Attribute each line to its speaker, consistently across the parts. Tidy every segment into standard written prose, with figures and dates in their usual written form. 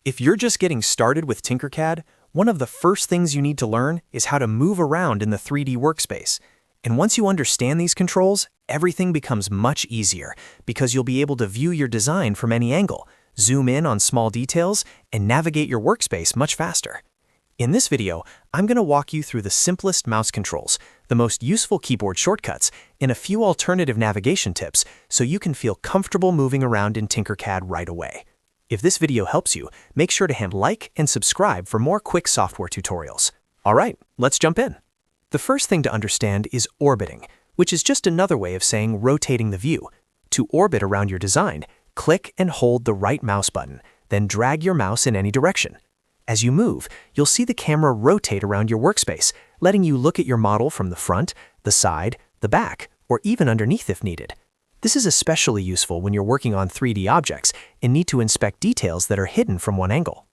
Speaker 1: If you're just getting started with Tinkercad, one of the first things you need to learn is how to move around in the 3D workspace. And once you understand these controls, everything becomes much easier because you'll be able to view your design from any angle, zoom in on small details, and navigate your workspace much faster. In this video, I'm going to walk you through the simplest mouse controls, the most useful keyboard shortcuts, and a few alternative navigation tips so you can feel comfortable moving around in Tinkercad right away. If this video helps you, make sure to hit like and subscribe for more quick software tutorials. All right, let's jump in. The first thing to understand is orbiting, which is just another way of saying rotating the view. To orbit around your design, click and hold the right mouse button, then drag your mouse in any direction. As you move, you'll see the camera rotate around your workspace, letting you look at your model from the front, the side, the back, or even underneath if needed. This is especially useful when you're working on 3D objects and need to inspect details that are hidden from one angle.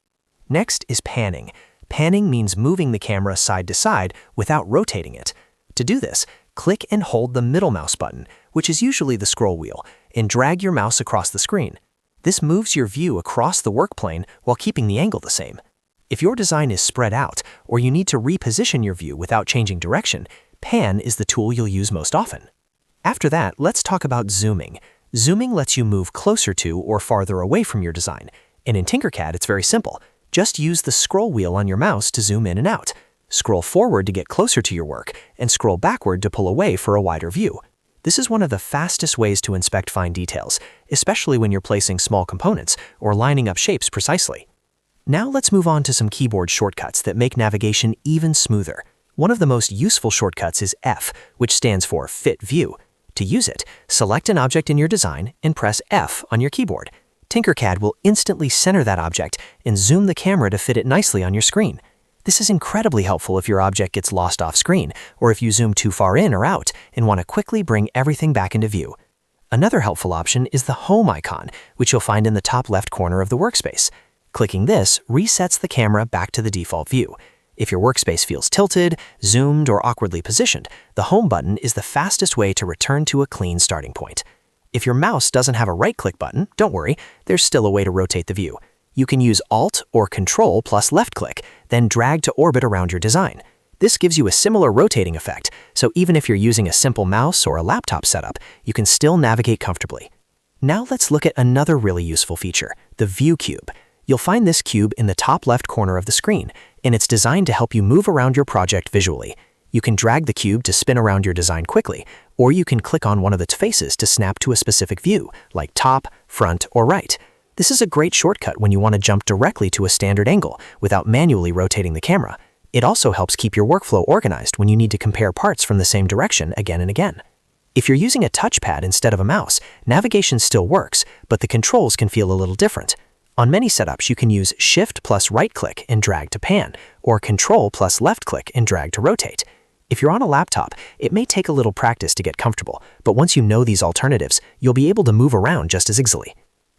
Speaker 1: Next is panning. Panning means moving the camera side to side without rotating it. To do this, click and hold the middle mouse button, which is usually the scroll wheel, and drag your mouse across the screen. This moves your view across the workplane while keeping the angle the same. If your design is spread out or you need to reposition your view without changing direction, pan is the tool you'll use most often. After that, let's talk about zooming. Zooming lets you move closer to or farther away from your design. And in Tinkercad, it's very simple. Just use the scroll wheel on your mouse to zoom in and out. Scroll forward to get closer to your work, and scroll backward to pull away for a wider view. This is one of the fastest ways to inspect fine details, especially when you're placing small components or lining up shapes precisely. Now let's move on to some keyboard shortcuts that make navigation even smoother. One of the most useful shortcuts is F, which stands for Fit View. To use it, select an object in your design and press F on your keyboard. Tinkercad will instantly center that object and zoom the camera to fit it nicely on your screen. This is incredibly helpful if your object gets lost off screen, or if you zoom too far in or out and want to quickly bring everything back into view. Another helpful option is the Home icon, which you'll find in the top left corner of the workspace. Clicking this resets the camera back to the default view. If your workspace feels tilted, zoomed, or awkwardly positioned, the Home button is the fastest way to return to a clean starting point. If your mouse doesn't have a right-click button, don't worry, there's still a way to rotate the view. You can use Alt or Ctrl plus left-click, then drag to orbit around your design. This gives you a similar rotating effect, so even if you're using a simple mouse or a laptop setup, you can still navigate comfortably. Now let's look at another really useful feature, the ViewCube. You'll find this cube in the top left corner of the screen, and it's designed to help you move around your project visually. You can drag the cube to spin around your design quickly, or you can click on one of its faces to snap to a specific view, like top, front, or right. This is a great shortcut when you want to jump directly to a standard angle without manually rotating the camera. It also helps keep your workflow organized when you need to compare parts from the same direction again and again. If you're using a touchpad instead of a mouse, navigation still works, but the controls can feel a little different. On many setups, you can use Shift plus right-click and drag to pan, or Ctrl plus left-click and drag to rotate. If you're on a laptop, it may take a little practice to get comfortable, but once you know these alternatives, you'll be able to move around just as easily.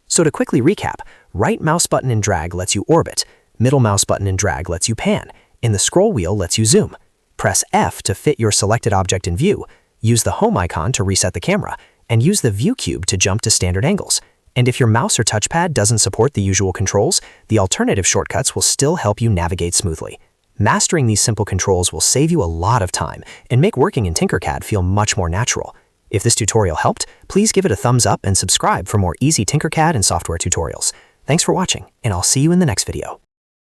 Speaker 1: So to quickly recap, right mouse button and drag lets you orbit, middle mouse button and drag lets you pan, and the scroll wheel lets you zoom. Press F to fit your selected object in view, use the Home icon to reset the camera, and use the ViewCube to jump to standard angles. And if your mouse or touchpad doesn't support the usual controls, the alternative shortcuts will still help you navigate smoothly. Mastering these simple controls will save you a lot of time and make working in Tinkercad feel much more natural. If this tutorial helped, please give it a thumbs up and subscribe for more easy Tinkercad and software tutorials. Thanks for watching, and I'll see you in the next video.